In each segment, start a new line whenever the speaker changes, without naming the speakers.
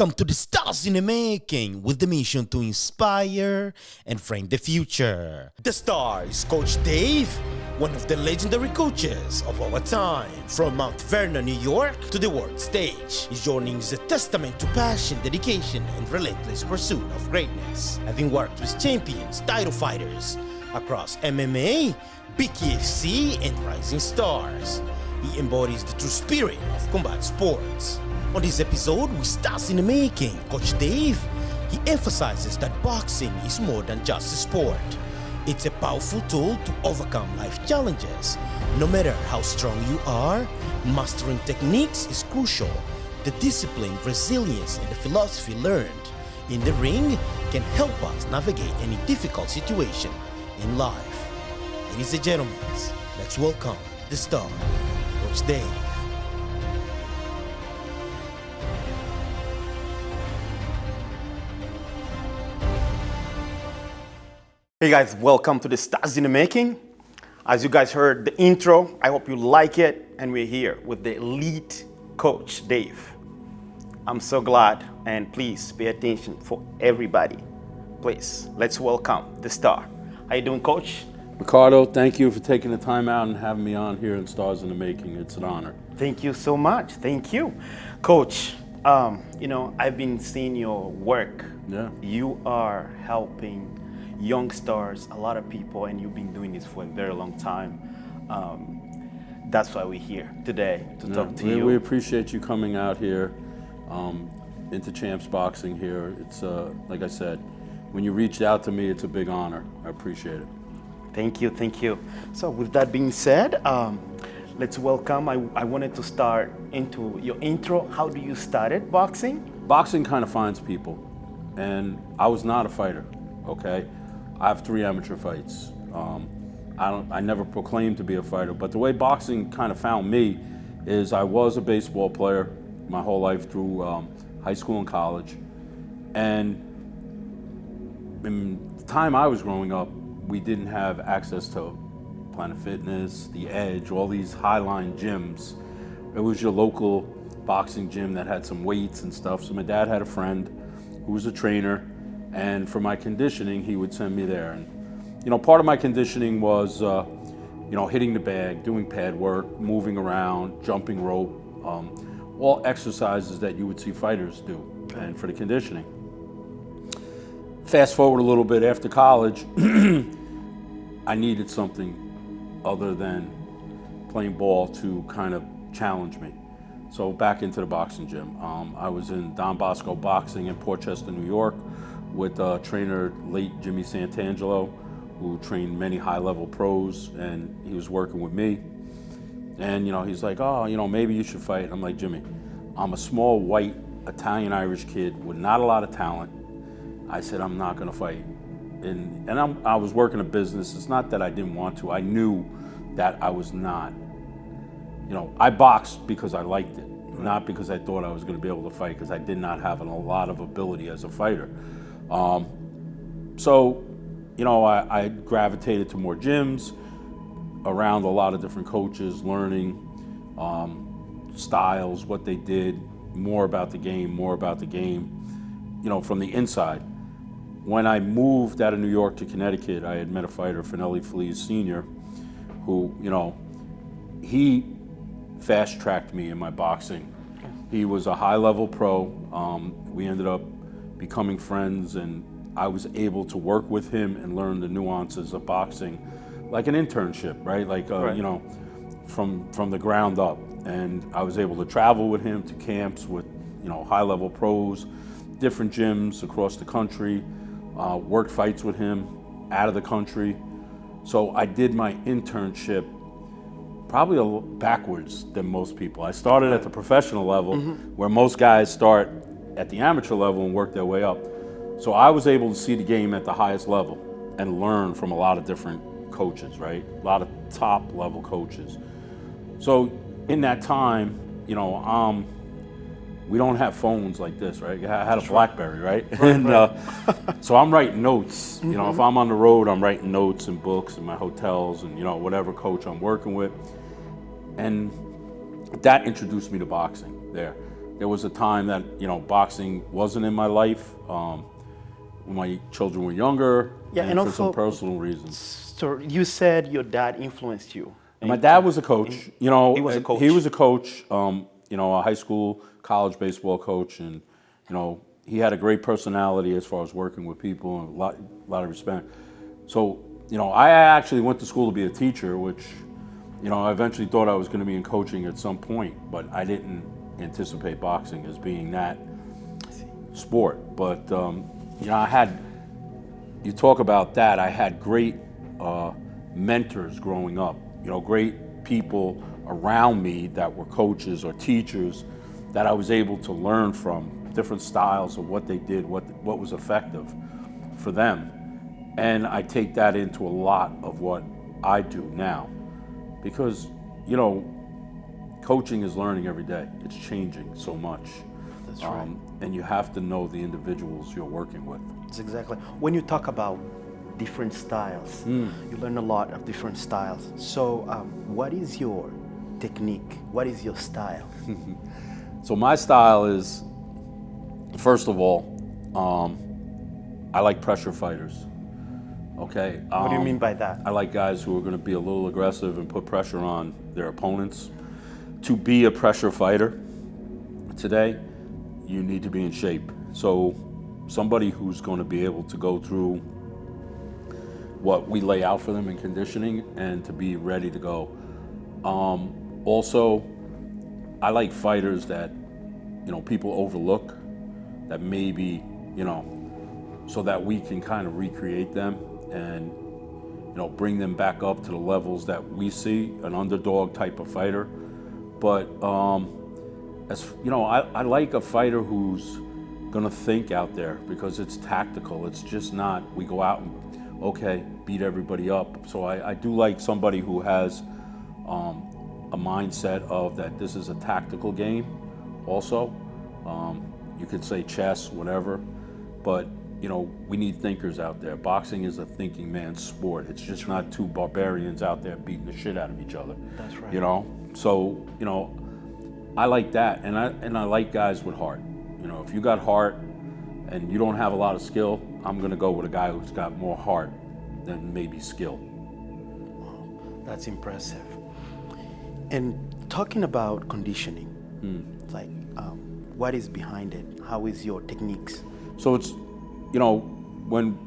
Welcome to the Stars in the Making with the mission to inspire and frame the future. The star is Coach Dave, one of the legendary coaches of our time. From Mount Vernon, New York to the world stage, his journey is a testament to passion, dedication, and relentless pursuit of greatness. Having worked with champions, title fighters across MMA, BKFC, and rising stars, he embodies the true spirit of combat sports. On this episode with Stars in the Making, Coach Dave, he emphasizes that boxing is more than just a sport. It's a powerful tool to overcome life challenges. No matter how strong you are, mastering techniques is crucial. The discipline, resilience, and the philosophy learned in the ring can help us navigate any difficult situation in life. Ladies and gentlemen, let's welcome the star, Coach Dave. Hey guys, welcome to the Stars in the Making. As you guys heard the intro, I hope you like it, and we're here with the elite Coach Dave. I'm so glad, and please pay attention for everybody. Please, let's welcome the star. How you doing, Coach?
Ricardo, thank you for taking the time out and having me on here in Stars in the Making. It's an honor.
Thank you so much. Thank you. Coach, I've been seeing your work.
Yeah.
You are helping young stars, a lot of people, and you've been doing this for a very long time. That's why we're here today to talk to you.
We appreciate you coming out here into Champs Boxing here. It's like I said, when you reached out to me, it's a big honor. I appreciate it.
Thank you, thank you. So with that being said, let's welcome, I wanted to start into your intro. How do you started boxing?
Boxing kind of finds people, and I was not a fighter, okay? I have 3 amateur fights. I never proclaimed to be a fighter, but the way boxing kind of found me is I was a baseball player my whole life through high school and college. And in the time I was growing up, we didn't have access to Planet Fitness, The Edge, all these high-line gyms. It was your local boxing gym that had some weights and stuff. So my dad had a friend who was a trainer, and for my conditioning, he would send me there. And, part of my conditioning was, hitting the bag, doing pad work, moving around, jumping rope, all exercises that you would see fighters do, and for the conditioning. Fast forward a little bit after college, I needed something other than playing ball to kind of challenge me. So back into the boxing gym. I was in Don Bosco Boxing in Port Chester, New York, with trainer late Jimmy Santangelo, who trained many high-level pros, and he was working with me. And he's like, maybe you should fight. I'm like, Jimmy, I'm a small white Italian-Irish kid with not a lot of talent. I said, I'm not gonna fight. And I was working a business. It's not that I didn't want to. I knew that I was not. I boxed because I liked it, not because I thought I was gonna be able to fight, because I did not have a lot of ability as a fighter. I gravitated to more gyms, around a lot of different coaches, learning styles, what they did, more about the game, from the inside. When I moved out of New York to Connecticut, I had met a fighter, Finelli Feliz Sr., who, he fast-tracked me in my boxing. He was a high-level pro. We ended up becoming friends, and I was able to work with him and learn the nuances of boxing, like an internship, right? From the ground up. And I was able to travel with him to camps with, high-level pros, different gyms across the country, worked fights with him out of the country. So I did my internship probably a little backwards than most people. I started at the professional level, where most guys start at the amateur level and work their way up. So I was able to see the game at the highest level and learn from a lot of different coaches, right? A lot of top level coaches. So in that time, we don't have phones like this, right? I had a BlackBerry, right? So I'm writing notes. If I'm on the road, I'm writing notes and books in my hotels and, whatever coach I'm working with. And that introduced me to boxing there. there was a time that, boxing wasn't in my life. When my children were younger,
Yeah, and
for
also,
some personal reasons.
So you said your dad influenced you.
My dad was a coach.
He was a coach.
He was a coach. A high school, college baseball coach, and he had a great personality as far as working with people and a lot of respect. So I actually went to school to be a teacher, which I eventually thought I was going to be in coaching at some point, but I didn't anticipate boxing as being that sport. But you talk about that. I had great mentors growing up. Great people around me that were coaches or teachers that I was able to learn from, different styles of what they did, what was effective for them. And I take that into a lot of what I do now, because coaching is learning every day. It's changing so much.
That's right.
And you have to know the individuals you're working with.
That's exactly. When you talk about different styles, you learn a lot of different styles. So what is your technique? What is your style?
So my style is, first of all, I like pressure fighters. Okay.
What do you mean by that?
I like guys who are going to be a little aggressive and put pressure on their opponents. To be a pressure fighter today, you need to be in shape. So somebody who's going to be able to go through what we lay out for them in conditioning and to be ready to go. Also, I like fighters that people overlook, that maybe so that we can kind of recreate them and bring them back up to the levels that we see, an underdog type of fighter. But I like a fighter who's gonna think out there, because it's tactical. It's just not we go out and beat everybody up. So I do like somebody who has a mindset of that this is a tactical game also. You could say chess, whatever, but we need thinkers out there. Boxing is a thinking man's sport. It's just not two barbarians out there beating the shit out of each other.
That's right.
So I like that, and I like guys with heart. If you got heart and you don't have a lot of skill, I'm gonna go with a guy who's got more heart than maybe skill.
Wow, that's impressive. And talking about conditioning, like what is behind it? How is your techniques?
So it's, when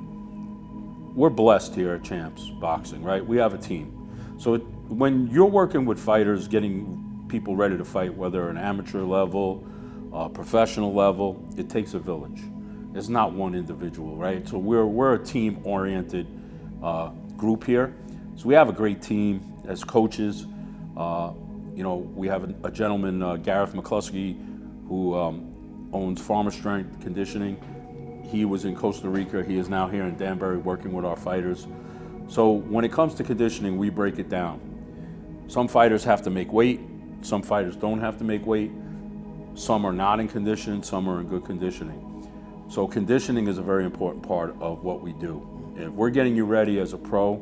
we're blessed here at Champs Boxing, right? We have a team. So when you're working with fighters, getting people ready to fight, whether an amateur level, professional level, it takes a village. It's not one individual, right? So we're a team-oriented group here. So we have a great team as coaches. We have a gentleman, Gareth McCluskey, who owns Farmer Strength Conditioning. He was in Costa Rica. He is now here in Danbury working with our fighters. So when it comes to conditioning, we break it down. Some fighters have to make weight. Some fighters don't have to make weight. Some are not in condition. Some are in good conditioning. So conditioning is a very important part of what we do. If we're getting you ready as a pro,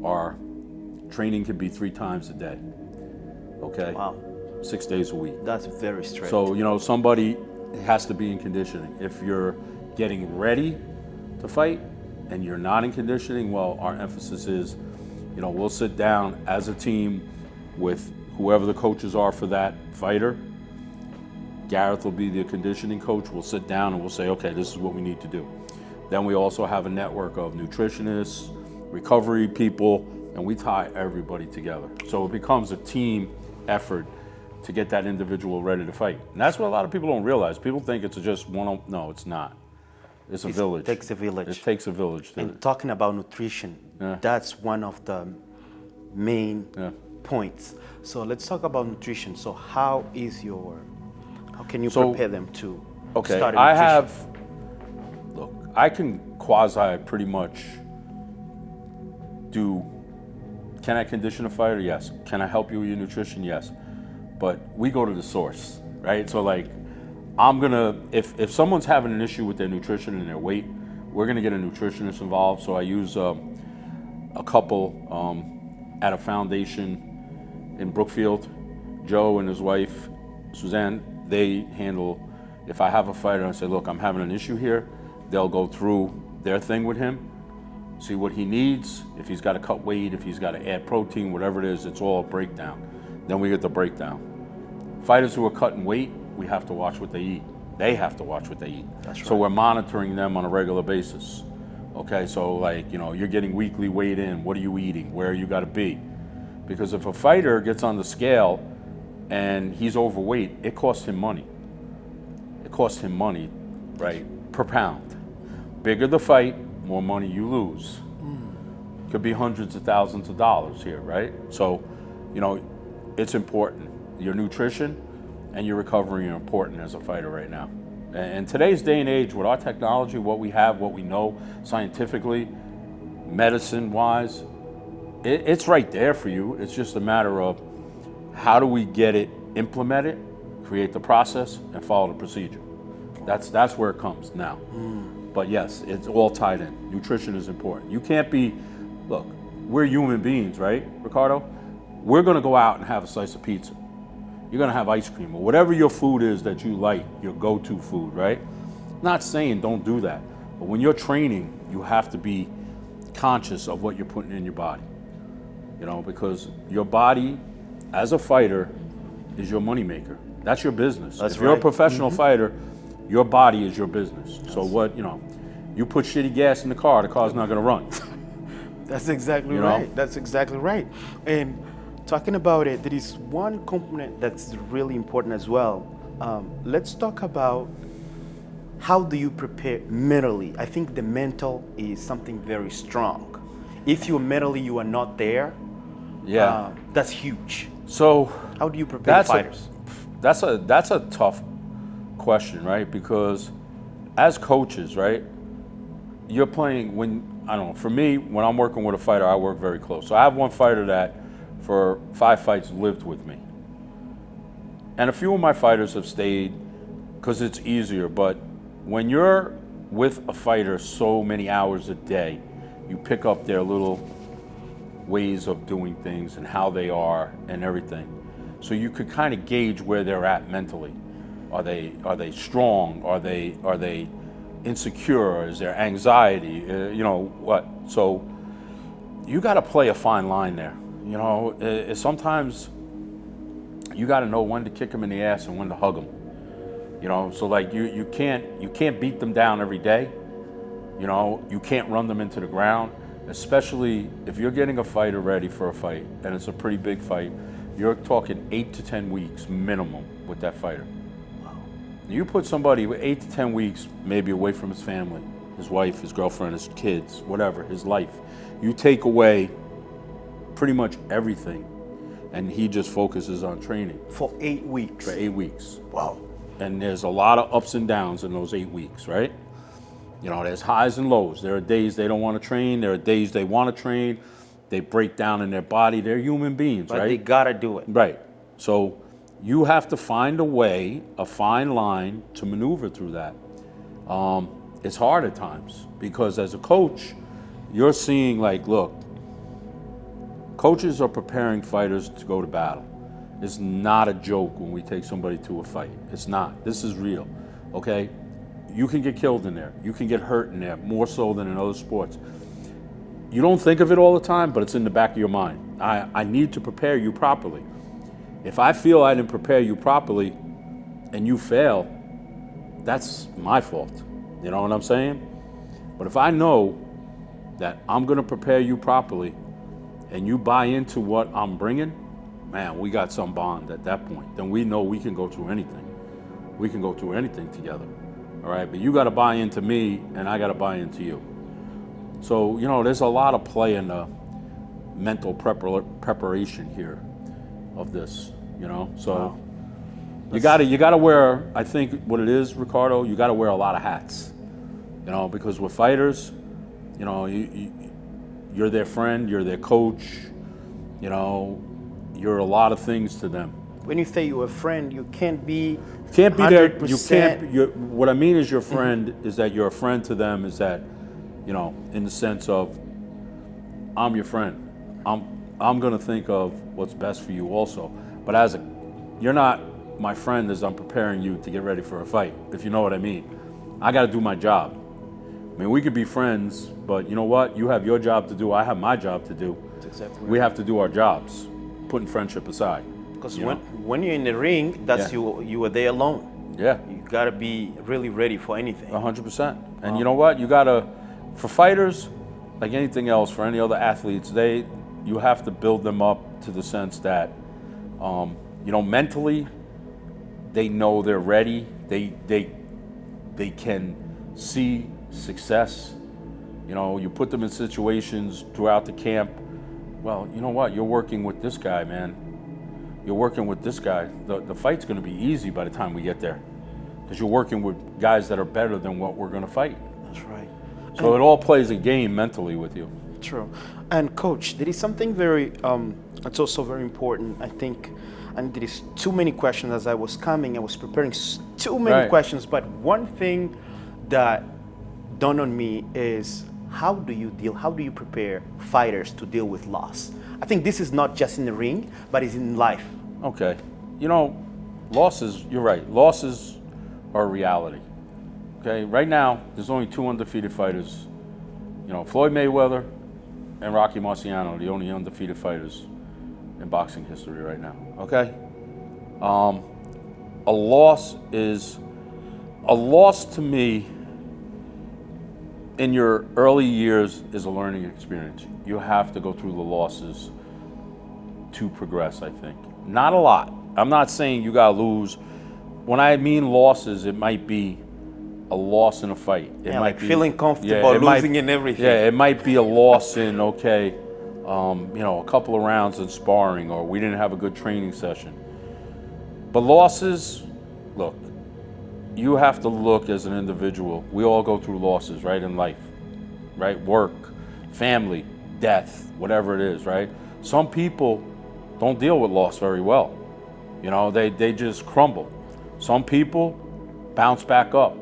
our training can be 3 times a day. Okay?
Wow.
6 days a week.
That's very strict.
So, somebody has to be in conditioning. If you're getting ready to fight and you're not in conditioning, well, our emphasis is, we'll sit down as a team with whoever the coaches are for that fighter. Gareth will be the conditioning coach. We'll sit down and we'll say, okay, this is what we need to do. Then we also have a network of nutritionists, recovery people, and we tie everybody together. So it becomes a team effort to get that individual ready to fight. And that's what a lot of people don't realize. People think it's just no, it's not. It's a village.
It takes a village.
It takes a village.
And talking about nutrition, that's one of the main points. So let's talk about nutrition. So how can you prepare them to start nutrition?
I can quasi pretty much can I condition a fighter? Yes. Can I help you with your nutrition? Yes. But we go to the source, right? So if someone's having an issue with their nutrition and their weight, we're gonna get a nutritionist involved. So I use a couple at a foundation in Brookfield, Joe and his wife, Suzanne. they handle, if I have a fighter and I say, look, I'm having an issue here, they'll go through their thing with him, see what he needs, if he's got to cut weight, if he's got to add protein, whatever it is, it's all a breakdown. Then we get the breakdown. Fighters who are cutting weight, we have to watch what they eat. They have to watch what they eat.
That's right.
So we're monitoring them on a regular basis. Okay, so like, you're getting weekly weighed in, what are you eating, where you gotta be? Because if a fighter gets on the scale and he's overweight, it costs him money. It costs him money, right, per pound. Bigger the fight, more money you lose. Could be hundreds of thousands of dollars here, right? So, it's important. Your nutrition and your recovery are important as a fighter right now. And today's day and age, with our technology, what we have, what we know scientifically, medicine-wise, it's right there for you. It's just a matter of how do we get it implemented, create the process, and follow the procedure. That's where it comes now. But yes, it's all tied in. Nutrition is important. You can't be, look, we're human beings, right, Ricardo? We're gonna go out and have a slice of pizza. You're gonna have ice cream or whatever your food is that you like, your go-to food, right? Not saying don't do that, but when you're training, you have to be conscious of what you're putting in your body. Because your body, as a fighter, is your moneymaker. That's your business.
That's
if you're a
right.
professional fighter, your body is your business. So what, you put shitty gas in the car's not gonna run.
That's exactly right. That's exactly right. And talking about it, there is one component that's really important as well. Let's talk about how do you prepare mentally. I think the mental is something very strong. If you are not there, that's huge.
So
how do you prepare fighters?
That's a tough question, right? Because as coaches, right, you're playing for me, when I'm working with a fighter, I work very close. So I have one fighter that for 5 fights lived with me. And a few of my fighters have stayed because it's easier, but when you're with a fighter so many hours a day, you pick up their little ways of doing things and how they are and everything. So you could kind of gauge where they're at mentally. Are they strong? Are they insecure? Is there anxiety? What? So you got to play a fine line there. Sometimes you got to know when to kick them in the ass and when to hug them. So like you can't beat them down every day. You can't run them into the ground, especially if you're getting a fighter ready for a fight and it's a pretty big fight. You're talking 8 to 10 weeks minimum with that fighter. Wow. You put somebody with 8 to 10 weeks maybe away from his family, his wife, his girlfriend, his kids, whatever, his life. You take away pretty much everything, and he just focuses on training.
For 8 weeks?
For 8 weeks.
Wow.
And there's a lot of ups and downs in those 8 weeks, right? There's highs and lows. There are days they don't want to train. There are days they want to train. They break down in their body. They're human beings,
but
right?
They gotta do it.
Right. So you have to find a way, a fine line to maneuver through that. It's hard at times because as a coach, you're seeing like, look, coaches are preparing fighters to go to battle. It's not a joke when we take somebody to a fight. It's not. This is real, okay? You can get killed in there. You can get hurt in there, more so than in other sports. You don't think of it all the time, but it's in the back of your mind. I need to prepare you properly. If I feel I didn't prepare you properly and you fail, that's my fault. You know what I'm saying? But if I know that I'm gonna prepare you properly and you buy into what I'm bringing, man, we got some bond at that point. Then we know we can go through anything. We can go through anything together, all right? But you gotta buy into me and I gotta buy into you. So, there's a lot of play in the mental preparation here of this, So wow. You gotta wear, I think what it is, Ricardo, you gotta wear a lot of hats, because with fighters, you're their friend, you're their coach, you're a lot of things to them.
When you say you're a friend, you can't be
there.
100%.
What I mean is your friend is that you're a friend to them, is that, in the sense of, I'm your friend. I'm gonna think of what's best for you also. But you're not my friend as I'm preparing you to get ready for a fight, if you know what I mean. I got to do my job. I mean, we could be friends, but you know what? You have your job to do. I have my job to do.
That's exactly right.
We have to do our jobs, putting friendship aside.
Because when you're in the ring, that's you are there alone.
Yeah.
You got to be really ready for anything.
100%. And you know what? You got to, for fighters, like anything else, for any other athletes, you have to build them up to the sense that, mentally, they know they're ready. They can see success. You put them in situations throughout the camp. Well, you know what? You're working with this guy, man. You're working with this guy. The fight's going to be easy by the time we get there, because you're working with guys that are better than what we're going to fight.
That's right.
So it all plays a game mentally with you.
True. And coach, there is something that's also very important, I think, and there is too many questions as I was coming. I was preparing too many questions, but one thing that dawned on me is how do you prepare fighters to deal with loss? I think this is not just in the ring, but it's in life.
Okay. Losses, you're right. Losses are a reality. Okay, right now, there's only 2 undefeated fighters. Floyd Mayweather and Rocky Marciano, the only undefeated fighters in boxing history right now. Okay? A loss to me in your early years is a learning experience. You have to go through the losses to progress, I think. Not a lot. I'm not saying you gotta lose. When I mean losses, it might be a loss in a fight. It might be
feeling comfortable losing in everything.
Yeah, it might be a loss in, a couple of rounds in sparring, or we didn't have a good training session. But losses, look, you have to look as an individual. We all go through losses, right, in life, right? Work, family, death, whatever it is, right? Some people don't deal with loss very well. They just crumble. Some people bounce back up.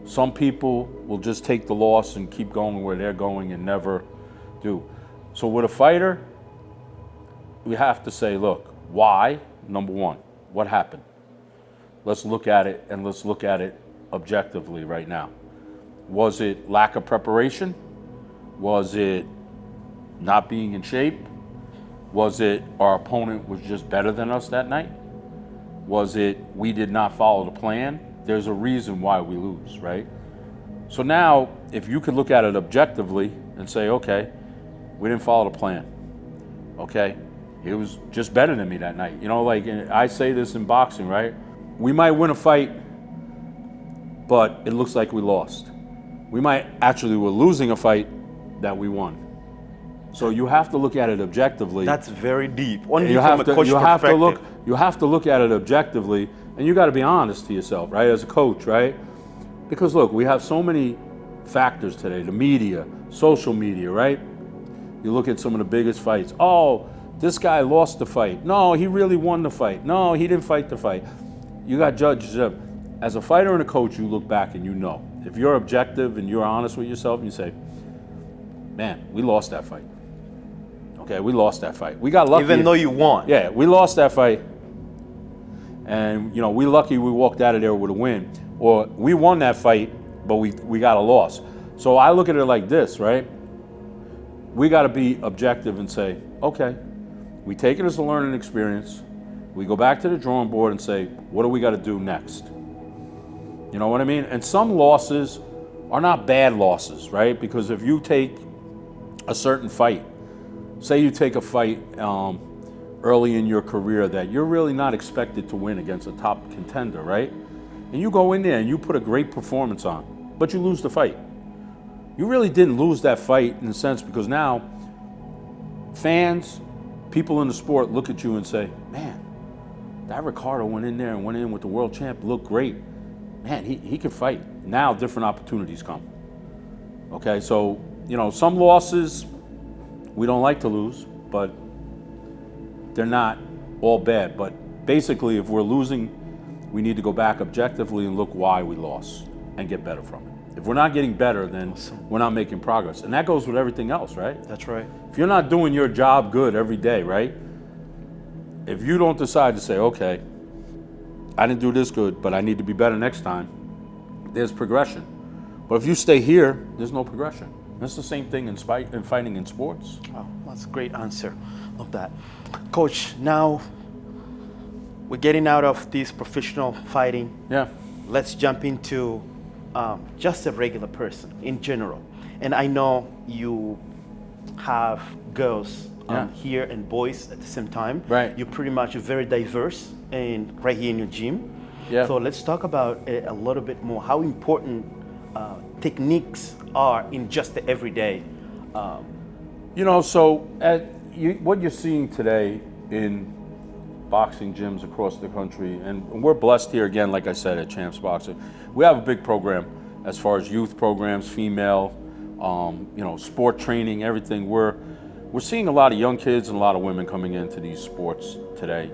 Some people will just take the loss and keep going where they're going and never do. So with a fighter, we have to say, look, why? Number one, what happened? Let's look at it, and let's look at it objectively right now. Was it lack of preparation? Was it not being in shape? Was it our opponent was just better than us that night? Was it we did not follow the plan? There's a reason why we lose, right? So now, if you could look at it objectively and say, okay, we didn't follow the plan. Okay, he was just better than me that night. I say this in boxing, right? We might win a fight, but it looks like we lost. We might actually were losing a fight that we won. So you have to look at it objectively.
That's very deep.
You have to look at it objectively, and you got to be honest to yourself, right? As a coach, right? Because look, we have so many factors today: the media, social media, right? You look at some of the biggest fights. Oh, this guy lost the fight. No, he really won the fight. No, he didn't fight the fight. You got judges. As a fighter and a coach, you look back and you know. If you're objective and you're honest with yourself, and you say, man, we lost that fight. Okay, we lost that fight. We got lucky.
Even though you won.
Yeah, we lost that fight. And, we lucky we walked out of there with a win. Or we won that fight, but we got a loss. So I look at it like this, right? We got to be objective and say, okay, we take it as a learning experience. We go back to the drawing board and say, what do we got to do next? You know what I mean? And some losses are not bad losses, right? Because if you take a certain fight, say you take a fight early in your career that you're really not expected to win against a top contender, right? And you go in there and you put a great performance on, but you lose the fight. You really didn't lose that fight in a sense, because now fans, people in the sport look at you and say, man, that Ricardo went in there and went in with the world champ, looked great. Man, he can fight. Now different opportunities come. Okay, so, some losses we don't like to lose, but they're not all bad. But basically, if we're losing, we need to go back objectively and look why we lost and get better from it. If we're not getting better, then we're not making progress. And that goes with everything else, right?
That's right.
If you're not doing your job good every day, right? If you don't decide to say, okay, I didn't do this good, but I need to be better next time, there's progression. But if you stay here, there's no progression. That's the same thing in fighting in sports.
Oh, that's a great answer of that. Coach, now we're getting out of this professional fighting.
Yeah.
Let's jump into just a regular person in general. And I know you have girls here and boys at the same time.
Right.
You're pretty much very diverse and right here in your gym.
Yeah.
So let's talk about it a little bit more, how important techniques are in just the everyday.
So what you're seeing today in boxing gyms across the country, and we're blessed here again, like I said, at Champs Boxing. We have a big program as far as youth programs, female, sport training, everything. We're seeing a lot of young kids and a lot of women coming into these sports today.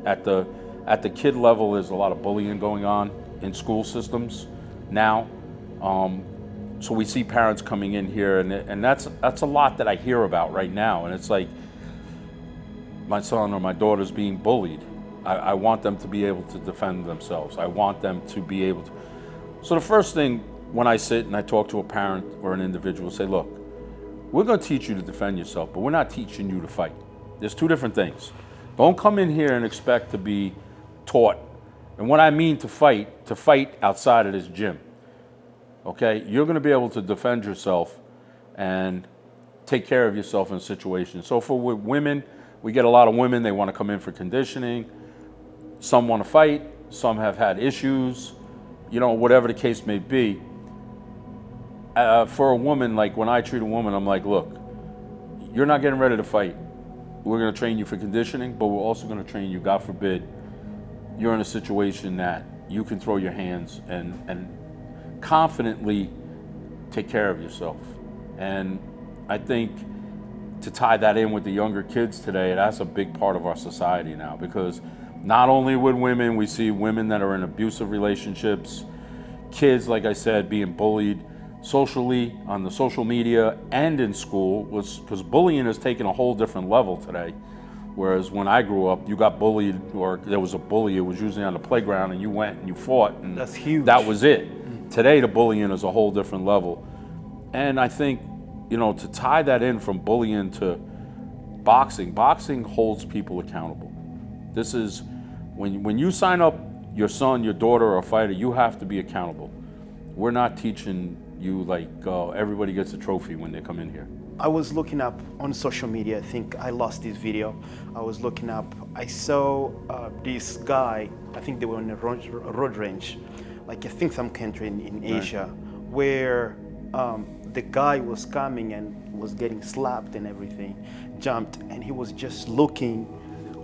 At the kid level, there's a lot of bullying going on in school systems now. So we see parents coming in here, and that's a lot that I hear about right now. And it's like, my son or my daughter's being bullied. I want them to be able to defend themselves. I want them to be able to. So the first thing when I sit and I talk to a parent or an individual, say, look, we're going to teach you to defend yourself, but we're not teaching you to fight. There's two different things. Don't come in here and expect to be taught. And what I mean to fight outside of this gym. Okay? You're going to be able to defend yourself and take care of yourself in situations. So for women, we get a lot of women, they want to come in for conditioning. Some want to fight, some have had issues, whatever the case may be. For a woman, like when I treat a woman, I'm like, look, you're not getting ready to fight. We're going to train you for conditioning, but we're also going to train you, God forbid, you're in a situation that you can throw your hands and confidently take care of yourself. And I think to tie that in with the younger kids today, that's a big part of our society now, because not only with women, we see women that are in abusive relationships, kids, like I said, being bullied socially, on the social media, and in school, because bullying has taken a whole different level today. Whereas when I grew up, you got bullied, or there was a bully, it was usually on the playground, and you went and you fought, and
that's huge.
That was it. Today, the bullying is a whole different level. And I think, to tie that in from bullying to boxing holds people accountable. This is, when you sign up your son, your daughter, or a fighter, you have to be accountable. We're not teaching you like everybody gets a trophy when they come in here.
I was looking up on social media, I think I lost this video. I saw this guy, I think they were on a road range, like I think some country in Asia, where the guy was coming and was getting slapped and everything, jumped, and he was just looking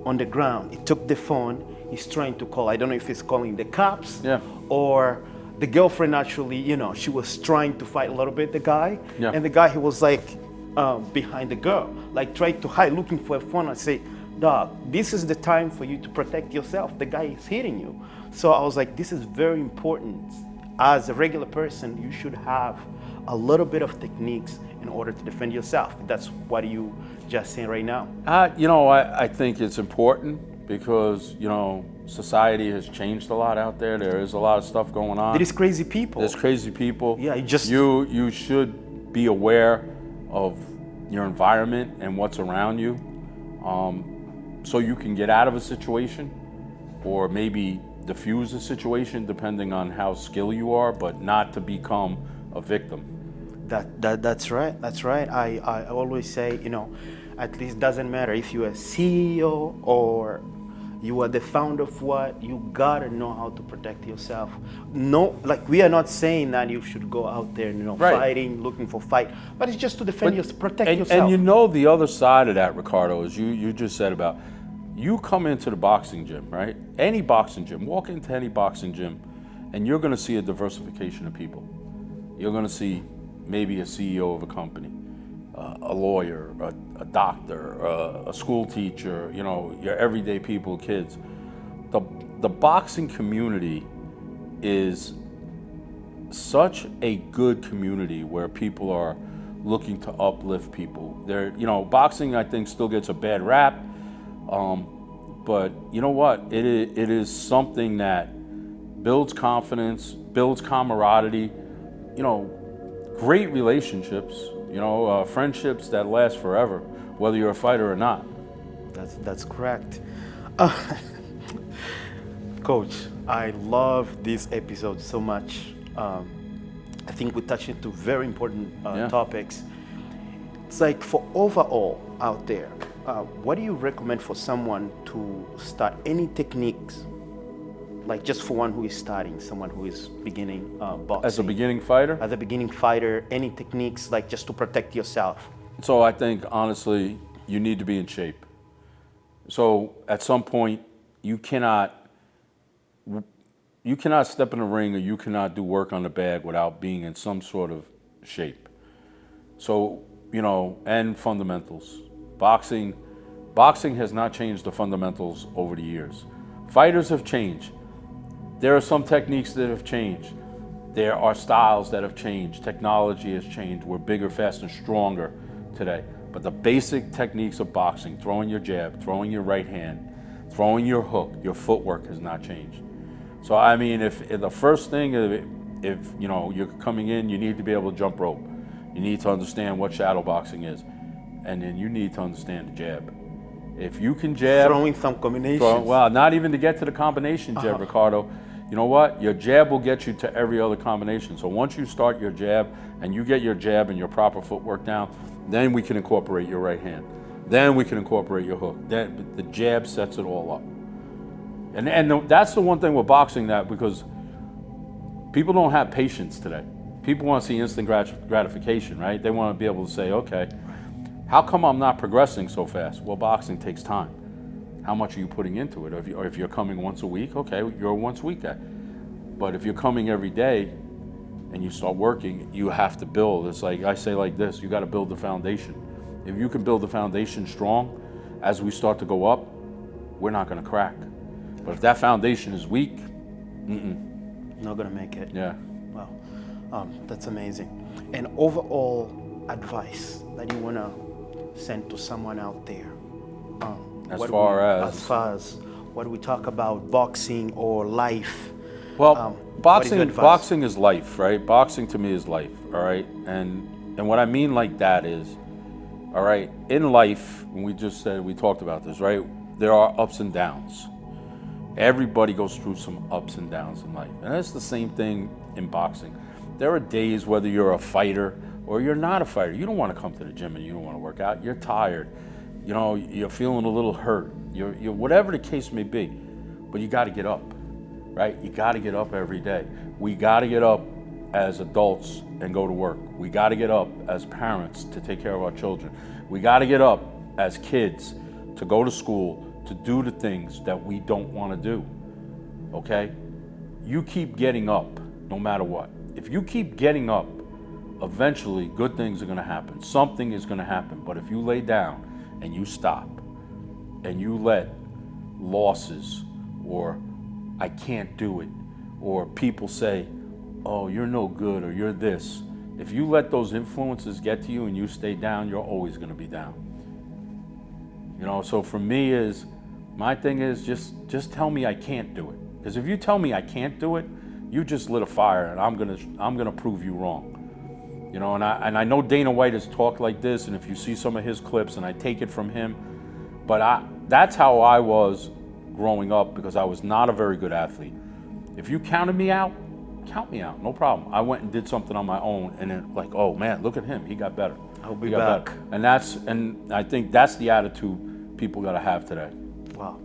on the ground. He took the phone, he's trying to call, I don't know if he's calling the cops or the girlfriend actually, she was trying to fight a little bit, the guy, and the guy, he was like behind the girl, like trying to hide, looking for a phone. I say, dog, this is the time for you to protect yourself. The guy is hitting you. So I was like, this is very important. As a regular person, you should have a little bit of techniques in order to defend yourself. That's what you just saying right now.
I think it's important because, society has changed a lot out there. There is a lot of stuff going on.
There's crazy people.
Yeah, you should be aware of your environment and what's around you, so you can get out of a situation or maybe diffuse a situation depending on how skilled you are, but not to become a victim.
That's right. I always say, at least doesn't matter if you're a CEO or you are the founder of what, you gotta know how to protect yourself. No, like we are not saying that you should go out there, fighting, looking for fight, but it's just to defend yourself, protect yourself.
And the other side of that, Ricardo, is you just said about, you come into the boxing gym, right? Any boxing gym, walk into any boxing gym, and you're gonna see a diversification of people. You're gonna see maybe a CEO of a company, a lawyer, a doctor, a school teacher, your everyday people, kids. The boxing community is such a good community where people are looking to uplift people. Boxing, I think, still gets a bad rap, but you know what? It is something that builds confidence, builds camaraderie, you know, great relationships, you know, friendships that last forever, whether you're a fighter or not.
That's correct. Coach, I love this episode so much. I think we touched into very important topics. It's like for overall out there, what do you recommend for someone to start any techniques, like just for one who is starting, someone who is beginning boxing?
As a beginning fighter?
As a beginning fighter, any techniques like just to protect yourself?
So I think, honestly, you need to be in shape. So at some point, you cannot step in the ring or you cannot do work on the bag without being in some sort of shape. So, you know, and fundamentals. Boxing has not changed the fundamentals over the years. Fighters have changed. There are some techniques that have changed. There are styles that have changed. Technology has changed. We're bigger, faster, stronger today. But the basic techniques of boxing, throwing your jab, throwing your right hand, throwing your hook, your footwork has not changed. So I mean, if the first thing, if you know you're coming in, you need to be able to jump rope. You need to understand what shadow boxing is, and then you need to understand the jab. If you can jab,
throwing some combinations.
Well, not even to get to the combination jab, Ricardo. You know what? Your jab will get you to every other combination. So once you start your jab and you get your jab and your proper footwork down, then we can incorporate your right hand. Then we can incorporate your hook. Then the jab sets it all up. And that's the one thing with boxing, that because people don't have patience today. People want to see instant gratification, right? They want to be able to say, okay, how come I'm not progressing so fast? Well, boxing takes time. How much are you putting into it? Or if you're coming once a week, okay, you're a once a week guy. But if you're coming every day and you start working, you have to build. It's like I say like this, you got to build the foundation. If you can build the foundation strong, as we start to go up, we're not going to crack. But if that foundation is weak,
not going to make it.
Yeah.
Wow, that's amazing. And overall advice that you want to send to someone out there? As far as what we talk about boxing or life.
Well, boxing is life, right? Boxing to me is life, all right? And what I mean like that is, all right, in life, when we talked about this, right? There are ups and downs. Everybody goes through some ups and downs in life. And that's the same thing in boxing. There are days, whether you're a fighter or you're not a fighter, you don't want to come to the gym and you don't want to work out. You're tired. You know, you're feeling a little hurt. You're whatever the case may be. But you got to get up, right? You got to get up every day. We got to get up as adults and go to work. We got to get up as parents to take care of our children. We got to get up as kids to go to school, to do the things that we don't want to do, okay? You keep getting up no matter what. If you keep getting up, eventually good things are going to happen. Something is going to happen. But if you lay down and you stop and you let losses or I can't do it or people say, oh, you're no good or you're this, if you let those influences get to you and you stay down, you're always going to be down. You know, so for me my thing is just tell me I can't do it. Because if you tell me I can't do it, you just lit a fire and I'm gonna prove you wrong. You know, and I know Dana White has talked like this, and if you see some of his clips, and I take it from him, but that's how I was growing up, because I was not a very good athlete. If you counted me out, count me out, no problem. I went and did something on my own, and then like, oh man, look at him, he got better.
I'll be back.
And I think that's the attitude people gotta have today.
Wow,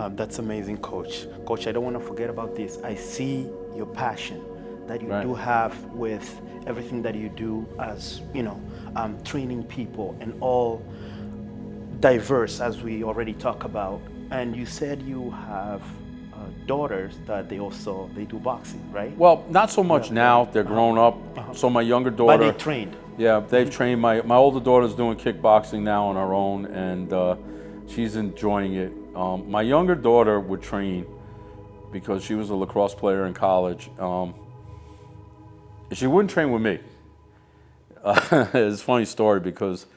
that's amazing, Coach. Coach, I don't want to forget about this. I see your passion that you do have with everything that you do as, you know, training people and all diverse, as we already talked about. And you said you have daughters that they do boxing, right?
Well, not so much now. They're grown up. So my younger daughter.
But they trained.
Yeah, they've trained. My older daughter's doing kickboxing now on her own, and she's enjoying it. My younger daughter would train because she was a lacrosse player in college. She wouldn't train with me. It's a funny story because,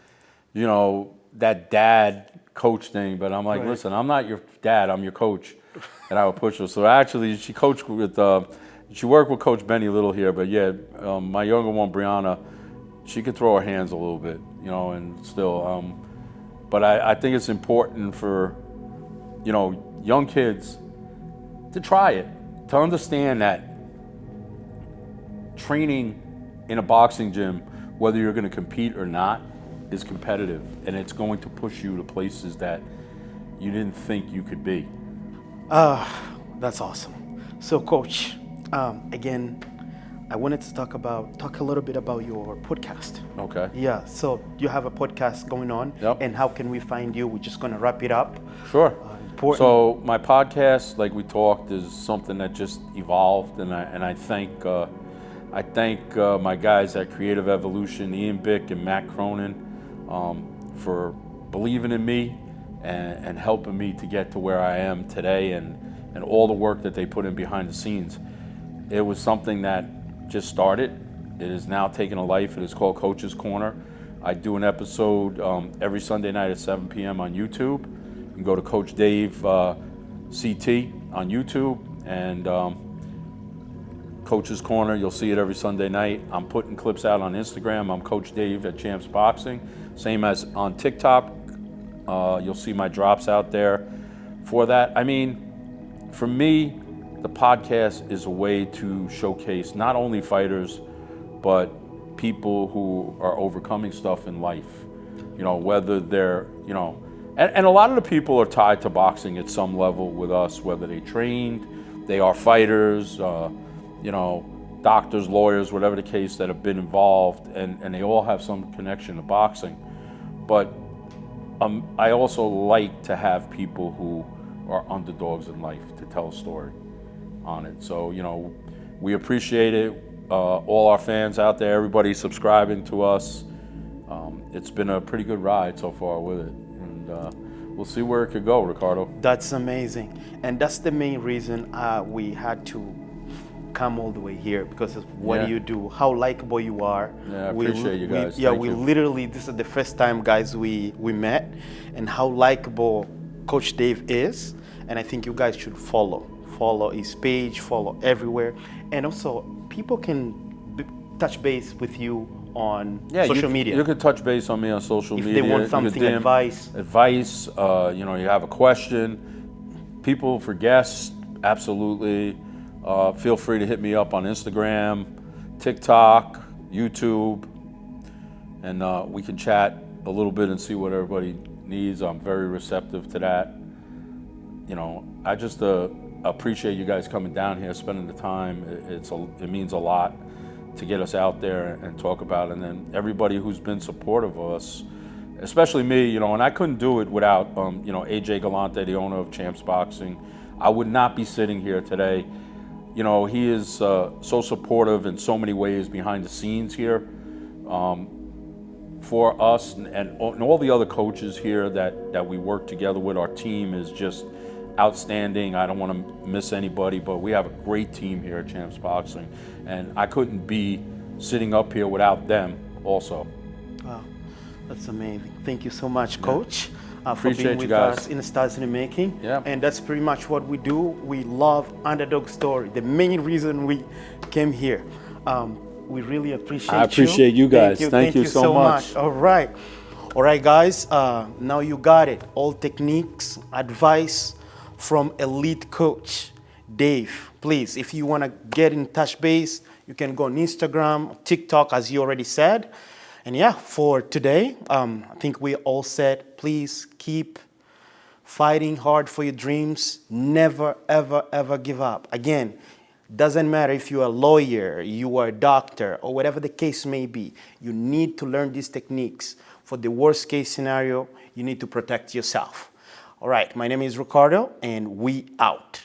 you know, that dad coach thing, but I'm like, listen, I'm not your dad, I'm your coach, and I would push her. So actually, she coached with, she worked with Coach Benny Little here, but yeah, my younger one, Brianna, she could throw her hands a little bit, you know, and still, but I think it's important for, you know, young kids to try it, to understand that training in a boxing gym, whether you're going to compete or not, is competitive, and it's going to push you to places that you didn't think you could be.
That's awesome. So, Coach, again, I wanted to talk a little bit about your podcast.
Okay.
Yeah. So you have a podcast going on, and how can we find you? We're just gonna wrap it up.
Sure. So my podcast, like we talked, is something that just evolved, and I thank my guys at Creative Evolution, Ian Bick and Matt Cronin, for believing in me and helping me to get to where I am today, and all the work that they put in behind the scenes. It was something that just started. It is now taken a life. It is called Coach's Corner. I do an episode every Sunday night at 7 p.m. on YouTube. You can go to Coach Dave CT on YouTube, and Coach's Corner, you'll see it every Sunday night. I'm putting clips out on Instagram. I'm Coach Dave at Champs Boxing. Same as on TikTok. You'll see my drops out there for that. I mean, for me, the podcast is a way to showcase not only fighters, but people who are overcoming stuff in life. You know, whether they're, you know, and a lot of the people are tied to boxing at some level with us, whether they trained, they are fighters, you know, doctors, lawyers, whatever the case, that have been involved, and they all have some connection to boxing. But I also like to have people who are underdogs in life to tell a story on it. So, you know, we appreciate it. All our fans out there, everybody subscribing to us. It's been a pretty good ride so far with it, and we'll see where it could go, Ricardo.
That's amazing, and that's the main reason we had to come all the way here, because of what you do, how likable you are.
Yeah, I appreciate you guys.
We literally, this is the first time, guys, we met, and how likable Coach Dave is, and I think you guys should follow his page, follow everywhere, and also people can touch base with you on social media.
You can touch base on me on social media.
If they want something, advice,
you know, you have a question, people for guests, absolutely. Feel free to hit me up on Instagram, TikTok, YouTube, and we can chat a little bit and see what everybody needs. I'm very receptive to that. You know, I just appreciate you guys coming down here, spending the time. It means a lot to get us out there and talk about it. And then everybody who's been supportive of us, especially me, you know, and I couldn't do it without, you know, AJ Galante, the owner of Champs Boxing. I would not be sitting here today. You know, he is so supportive in so many ways behind the scenes here for us, and all the other coaches here that we work together with. Our team is just outstanding. I don't want to miss anybody, but we have a great team here at Champs Boxing, and I couldn't be sitting up here without them also.
Wow, that's amazing. Thank you so much, Coach.
For
being with us in Stars in the Making.
Yeah.
And that's pretty much what we do. We love underdog story. The main reason we came here. We really appreciate you.
I appreciate you guys. Thank you so much.
All right, guys. Now you got it. All techniques, advice from elite coach Dave. Please, if you want to get in touch base, you can go on Instagram, TikTok, as you already said. And yeah, for today, I think we're all set. Please keep fighting hard for your dreams. Never, ever, ever give up. Again, doesn't matter if you're a lawyer, you are a doctor, or whatever the case may be. You need to learn these techniques. For the worst case scenario, you need to protect yourself. All right, my name is Ricardo, and we out.